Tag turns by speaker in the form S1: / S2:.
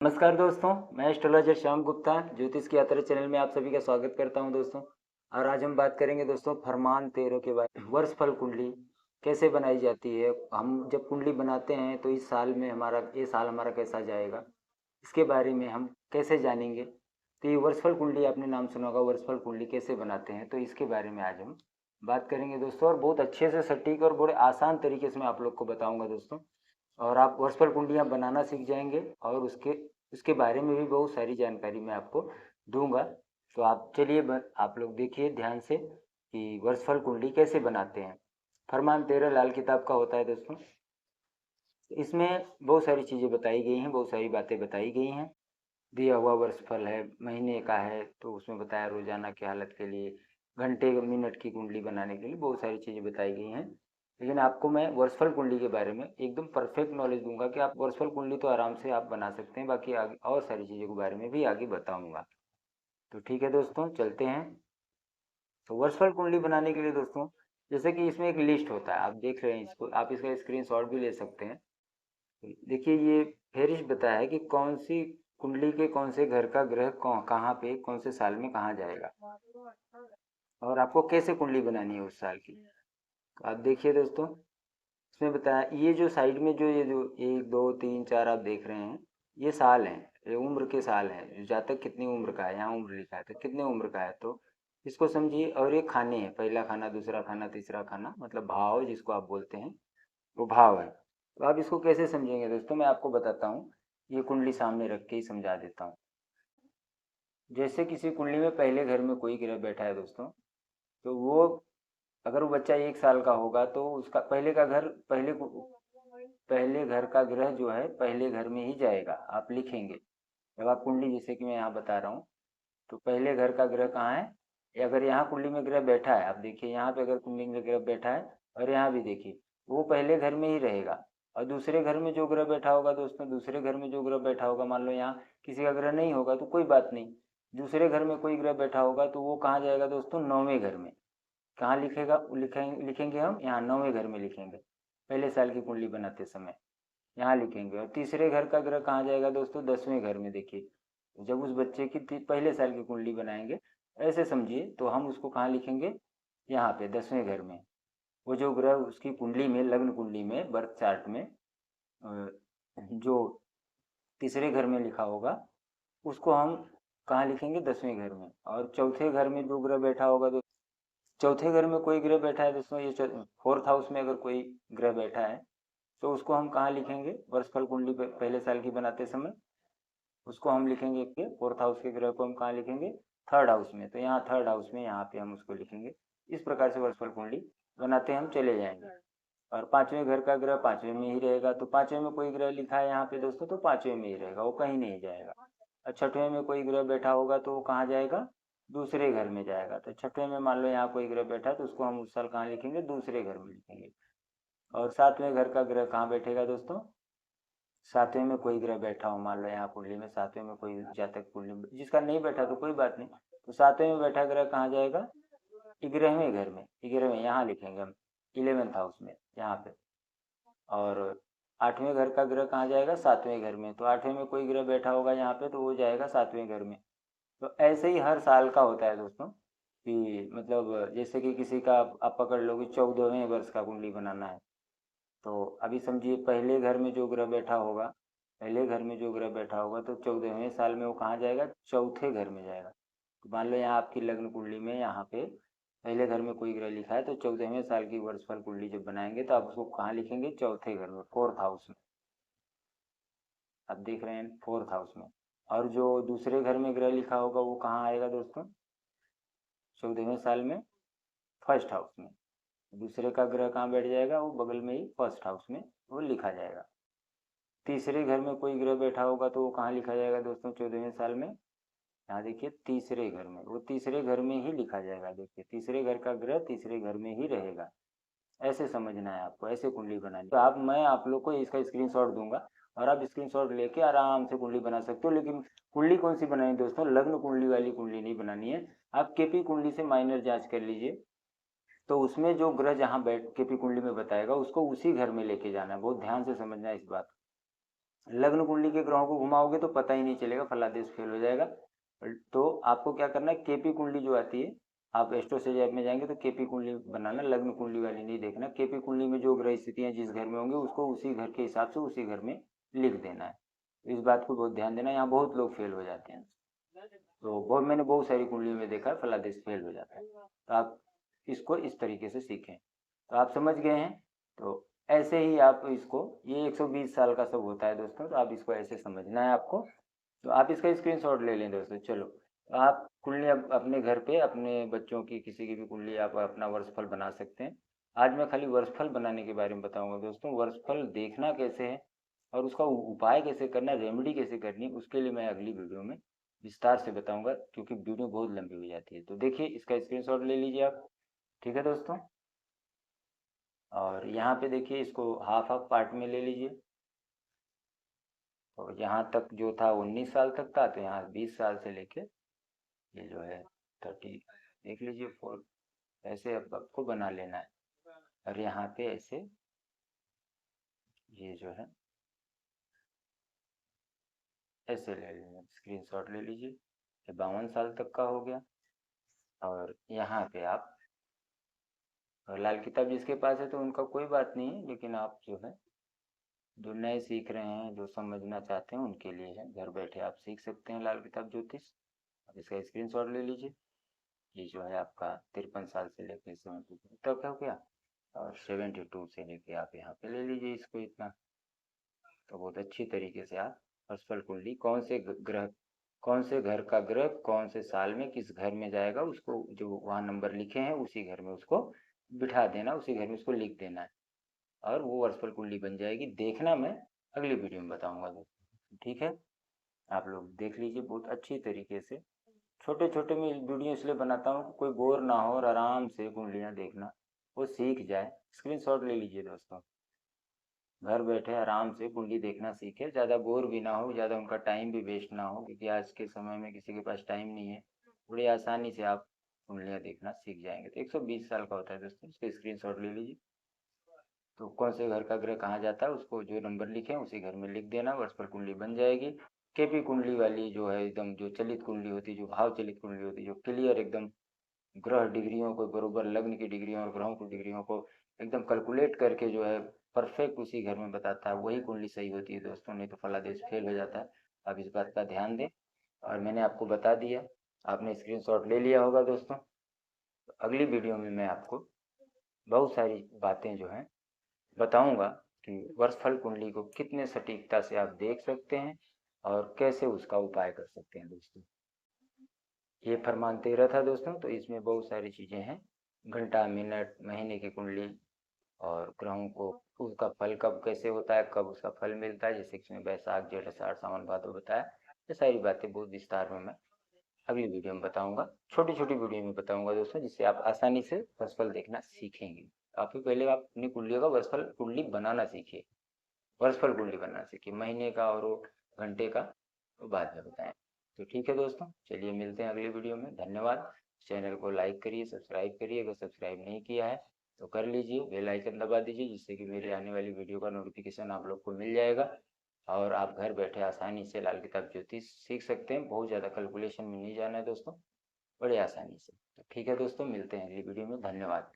S1: नमस्कार दोस्तों, मैं एस्ट्रोलॉजर श्याम गुप्ता ज्योतिष की यात्रा चैनल में आप सभी का स्वागत करता हूं दोस्तों। और आज हम बात करेंगे दोस्तों फरमान 13 के बारे में। वर्षफल कुंडली कैसे बनाई जाती है। हम जब कुंडली बनाते हैं तो इस साल में ये साल हमारा कैसा जाएगा, इसके बारे में हम कैसे जानेंगे। तो ये वर्षफल कुंडली आपने नाम सुना होगा, वर्षफल कुंडली कैसे बनाते हैं, तो इसके बारे में आज हम बात करेंगे दोस्तों। और बहुत अच्छे से सटीक और बड़े आसान तरीके से मैं आप लोग को बताऊंगा दोस्तों। और आप वर्षफल कुंडलियाँ बनाना सीख जाएंगे और उसके उसके बारे में भी बहुत सारी जानकारी मैं आपको दूंगा। तो आप चलिए आप लोग देखिए ध्यान से कि वर्षफल कुंडली कैसे बनाते हैं। फरमान 13 लाल किताब का होता है दोस्तों। इसमें बहुत सारी चीज़ें बताई गई हैं, बहुत सारी बातें बताई गई हैं। दिया हुआ वर्षफल है, महीने का है, तो उसमें बताया रोजाना की हालत के लिए, घंटे मिनट की कुंडली बनाने के लिए बहुत सारी चीज़ें बताई गई हैं। लेकिन आपको मैं वर्षफल कुंडली के बारे में एकदम परफेक्ट नॉलेज दूंगा कि आप वर्षफल कुंडली तो आराम से आप बना सकते हैं, बाकी आगे और सारी चीज़ों के बारे में भी आगे बताऊंगा। तो ठीक है दोस्तों, चलते हैं। तो वर्षफल कुंडली बनाने के लिए दोस्तों, जैसे कि इसमें एक लिस्ट होता है, आप देख रहे हैं इसको, आप इसका स्क्रीनशॉट भी ले सकते हैं। देखिए ये फहरिस्त बताया है कि कौन सी कुंडली के कौन से घर का ग्रह कहाँ पे कौन से साल में कहाँ जाएगा, और आपको कैसे कुंडली बनानी है उस साल की। तो आप देखिए दोस्तों, इसमें बताया ये जो साइड में ये जो 1 2 3 4 आप देख रहे हैं, ये साल हैं, ये उम्र के साल हैं। जातक कितनी उम्र का है, यहाँ उम्र लिखा है तो कितने उम्र का है, तो इसको समझिए। और ये खाने हैं, पहला खाना, दूसरा खाना, तीसरा खाना, मतलब भाव जिसको आप बोलते हैं, वो भाव है। तो आप इसको कैसे समझेंगे दोस्तों, मैं आपको बताता हूँ। ये कुंडली सामने रख के ही समझा देता हूँ। जैसे किसी कुंडली में पहले घर में कोई ग्रह बैठा है दोस्तों, तो वो अगर वो बच्चा 1 साल का होगा तो उसका पहले घर का ग्रह जो है पहले घर में ही जाएगा, आप लिखेंगे। जब आप कुंडली, जैसे कि मैं यहाँ बता रहा हूँ, तो पहले घर का ग्रह कहाँ है। अगर यहाँ कुंडली में ग्रह बैठा है, आप देखिए यहाँ पे अगर कुंडली में ग्रह बैठा है, और यहाँ भी देखिए, वो पहले घर में ही रहेगा। और दूसरे घर में जो ग्रह बैठा होगा दोस्तों, दूसरे घर में जो ग्रह बैठा होगा, मान लो यहाँ किसी का ग्रह नहीं होगा तो कोई बात नहीं, दूसरे घर में कोई ग्रह बैठा होगा तो वो कहाँ जाएगा दोस्तों, 9वें घर में। कहाँ लिखेगा, लिखेंगे हम यहाँ 9वें घर में लिखेंगे, पहले साल की कुंडली बनाते समय यहाँ लिखेंगे। और तीसरे घर का ग्रह कहाँ जाएगा दोस्तों, 10वें घर में। देखिए जब उस बच्चे की पहले साल की कुंडली बनाएंगे, ऐसे समझिए, तो हम उसको कहाँ लिखेंगे, यहाँ पे 10वें घर में। वो जो ग्रह उसकी कुंडली में, लग्न कुंडली में, बर्थ चार्ट में जो तीसरे घर में लिखा होगा, उसको हम कहाँ लिखेंगे, 10वें घर में। और चौथे घर में जो ग्रह बैठा होगा, तो चौथे घर में कोई ग्रह बैठा है दोस्तों, ये फोर्थ हाउस में अगर कोई ग्रह बैठा है, तो उसको हम कहाँ लिखेंगे, वर्षफल कुंडली पहले साल की बनाते समय उसको हम लिखेंगे कि फोर्थ हाउस के ग्रह को हम कहाँ लिखेंगे, थर्ड हाउस में। तो यहाँ थर्ड हाउस में यहाँ पे हम उसको लिखेंगे। इस प्रकार से वर्षफल कुंडली बनाते हम चले जाएंगे। और 5वें घर का ग्रह 5वें में ही रहेगा, तो 5वें में कोई ग्रह लिखा है यहाँ पे दोस्तों, तो 5वें में ही रहेगा, वो कहीं नहीं जाएगा। और 6वें में कोई ग्रह बैठा होगा तो वो कहाँ जाएगा, दूसरे घर में जाएगा। तो 6वें में मान लो यहाँ कोई ग्रह बैठा है, तो उसको हम उस साल कहाँ लिखेंगे, दूसरे घर में लिखेंगे। और 7वें घर का ग्रह कहाँ बैठेगा दोस्तों, 7वें में कोई ग्रह बैठा हो, मान लो यहाँ कुंडली में 7वें में कोई जातक कुंडली में, जिसका नहीं बैठा तो कोई बात नहीं, तो 7वें में बैठा ग्रह कहाँ जाएगा, 11वें घर में। 11वें यहाँ लिखेंगे हम, 11th हाउस में यहाँ पे। और 8वें घर का ग्रह कहाँ जाएगा, 7वें घर में। तो 8वें में कोई ग्रह बैठा होगा यहाँ पे, तो वो जाएगा 7वें घर में। तो ऐसे ही हर साल का होता है दोस्तों, कि मतलब जैसे कि किसी का आप पकड़ लो कि 14वें वर्ष का कुंडली बनाना है, तो अभी समझिए पहले घर में जो ग्रह बैठा होगा, पहले घर में जो ग्रह बैठा होगा, तो 14वें साल में वो कहाँ जाएगा, चौथे घर में जाएगा। तो मान लो यहाँ आपकी लग्न कुंडली में यहाँ पे पहले घर में कोई ग्रह लिखा है, तो 14वें साल की वर्षफल कुंडली जब बनाएंगे तो आप उसको कहाँ लिखेंगे, चौथे घर में, फोर्थ हाउस में। आप देख रहे हैं फोर्थ हाउस में। और जो दूसरे घर में ग्रह लिखा होगा वो कहाँ आएगा दोस्तों, 14वें साल में, फर्स्ट हाउस में। दूसरे का ग्रह कहाँ बैठ जाएगा, वो बगल में ही फर्स्ट हाउस में वो लिखा जाएगा। तीसरे घर में कोई ग्रह बैठा होगा तो वो कहाँ लिखा जाएगा दोस्तों, 14वें साल में, यहाँ देखिए तीसरे घर में, वो तीसरे घर में ही लिखा जाएगा। देखिए तीसरे घर का ग्रह तीसरे घर में ही रहेगा। ऐसे समझना है आपको, ऐसे कुंडली बनानी। तो मैं आप लोग को इसका स्क्रीनशॉट दूंगा, और आप स्क्रीनशॉट लेके आराम से कुंडली बना सकते हो। लेकिन कुंडली कौन सी बनानी दोस्तों, लग्न कुंडली वाली कुंडली नहीं बनानी है। आप केपी कुंडली से माइनर जांच कर लीजिए, तो उसमें जो ग्रह जहाँ बैठ केपी कुंडली में बताएगा उसको उसी घर में लेके जाना है। बहुत ध्यान से समझना है इस बात। लग्न कुंडली के ग्रहों को घुमाओगे तो पता ही नहीं चलेगा, फलादेश फेल हो जाएगा। तो आपको क्या करना है, केपी कुंडली जो आती है, आप एस्ट्रोसेज ऐप में जाएंगे तो केपी कुंडली बनाना, लग्न कुंडली वाली नहीं देखना। केपी कुंडली में जो ग्रह स्थितियाँ जिस घर में होंगी उसको उसी घर के हिसाब से उसी घर में लिख देना है। इस बात को बहुत ध्यान देना, यहाँ बहुत लोग फेल हो जाते हैं। तो बहुत, मैंने बहुत सारी कुंडली में देखा है फलादेश फेल हो जाता है। तो आप इसको इस तरीके से सीखें। तो आप समझ गए हैं। तो ऐसे ही आप इसको, ये 120 साल का सब होता है दोस्तों, तो आप इसको ऐसे समझना है आपको। तो आप इसका स्क्रीनशॉट ले लें दोस्तों। चलो, तो आप कुंडली अपने घर पे अपने बच्चों की किसी की भी कुंडली आप अपना वर्षफल बना सकते हैं। आज मैं खाली वर्षफल बनाने के बारे में बताऊंगा दोस्तों। वर्षफल देखना कैसे है और उसका उपाय कैसे करना है, रेमेडी कैसे करनी है, उसके लिए मैं अगली वीडियो में विस्तार से बताऊंगा, क्योंकि वीडियो बहुत लंबी हो जाती है। तो देखिए, इसका स्क्रीनशॉट ले लीजिए आप। ठीक है दोस्तों, और यहाँ पे देखिए, इसको हाफ हाफ पार्ट में ले लीजिए। और यहाँ तक जो था 19 साल तक था, तो यहाँ 20 साल से लेके ये जो है 30 देख लीजिए 4, ऐसे अब आपको बना लेना है। और यहाँ पे ऐसे ये जो है ऐसे ले लीजिए, स्क्रीनशॉट ले लीजिए। ये 52 साल तक का हो गया। और यहाँ पे आप, और लाल किताब जिसके पास है तो उनका कोई बात नहीं है, लेकिन आप जो है जो नए सीख रहे हैं, जो समझना चाहते हैं, उनके लिए है। घर बैठे आप सीख सकते हैं लाल किताब ज्योतिष। अब इसका स्क्रीनशॉट ले लीजिए। ये जो है आपका 53 साल से लेकर 72 तक हो गया। और 72 से लेके आप यहाँ पे ले लीजिए इसको इतना। तो बहुत अच्छी तरीके से आप वर्षफल कुंडली, कौन से ग्रह, कौन से घर का ग्रह कौन से साल में किस घर में जाएगा, उसको जो वहाँ नंबर लिखे हैं उसी घर में उसको बिठा देना, उसी घर में उसको लिख देना है, और वो वर्षफल कुंडली बन जाएगी। देखना मैं अगली वीडियो में बताऊंगा दोस्तों। ठीक है, आप लोग देख लीजिए बहुत अच्छी तरीके से। छोटे छोटे मैं वीडियो इसलिए बनाता हूँ कि कोई बोर ना हो और आराम से कुंडलियाँ देखना वो सीख जाए। स्क्रीनशॉट ले लीजिए दोस्तों। घर बैठे आराम से कुंडली देखना सीखे, ज़्यादा बोर भी ना हो, ज़्यादा उनका टाइम भी वेस्ट ना हो, क्योंकि आज के समय में किसी के पास टाइम नहीं है। बड़ी आसानी से आप कुंडलियाँ देखना सीख जाएंगे। तो 120 साल का होता है दोस्तों, इसका स्क्रीनशॉट ले लीजिए। तो कौन से घर का ग्रह कहाँ जाता है उसको जो नंबर लिखे हैं उसी घर में लिख देना, वर्षफल कुंडली बन जाएगी। केपी कुंडली वाली जो है एकदम जो चलित कुंडली होती है, जो भाव चलित कुंडली होती है, जो क्लियर एकदम ग्रह डिग्रियों को बरोबर, लग्न की डिग्रियों और ग्रहों की डिग्रियों को एकदम कैलकुलेट करके जो है परफेक्ट उसी घर में बताता है, वही कुंडली सही होती है दोस्तों। नहीं तो फलादेश फेल हो जाता है। आप इस बात का ध्यान दें। और मैंने आपको बता दिया, आपने स्क्रीनशॉट ले लिया होगा दोस्तों। तो अगली वीडियो में मैं आपको बहुत सारी बातें जो हैं बताऊंगा कि वर्षफल कुंडली को कितने सटीकता से आप देख सकते हैं और कैसे उसका उपाय कर सकते हैं दोस्तों। ये फरमान 13 था दोस्तों। तो इसमें बहुत सारी चीज़ें हैं, घंटा, मिनट, महीने की कुंडली, और ग्रहों को उसका फल कब कैसे होता है, कब उसका फल मिलता है, जैसे कि इसमें वैशाख, जेठ, आषाढ़, सावन, भादो बताया। ये सारी बातें बहुत विस्तार में मैं अगली वीडियो में बताऊंगा, छोटी छोटी वीडियो में बताऊंगा दोस्तों, जिससे आप आसानी से वर्षफल देखना सीखेंगे। आप पहले आप अपनी कुंडलियों का वर्षफल कुंडली बनाना सीखिए, वर्षफल कुंडली बनाना सीखिए। महीने का और वो घंटे का तो बाद में बताएं। तो ठीक है दोस्तों, चलिए मिलते हैं अगली वीडियो में। धन्यवाद। चैनल को लाइक करिए, सब्सक्राइब करिए, अगर सब्सक्राइब नहीं किया है तो कर लीजिए, बेल आइकन दबा दीजिए, जिससे कि मेरी आने वाली वीडियो का नोटिफिकेशन आप लोग को मिल जाएगा। और आप घर बैठे आसानी से लाल किताब ज्योतिष सीख सकते हैं। बहुत ज़्यादा कैलकुलेशन में नहीं जाना है दोस्तों, बड़े आसानी से। तो ठीक है दोस्तों, मिलते हैं अगली वीडियो में। धन्यवाद।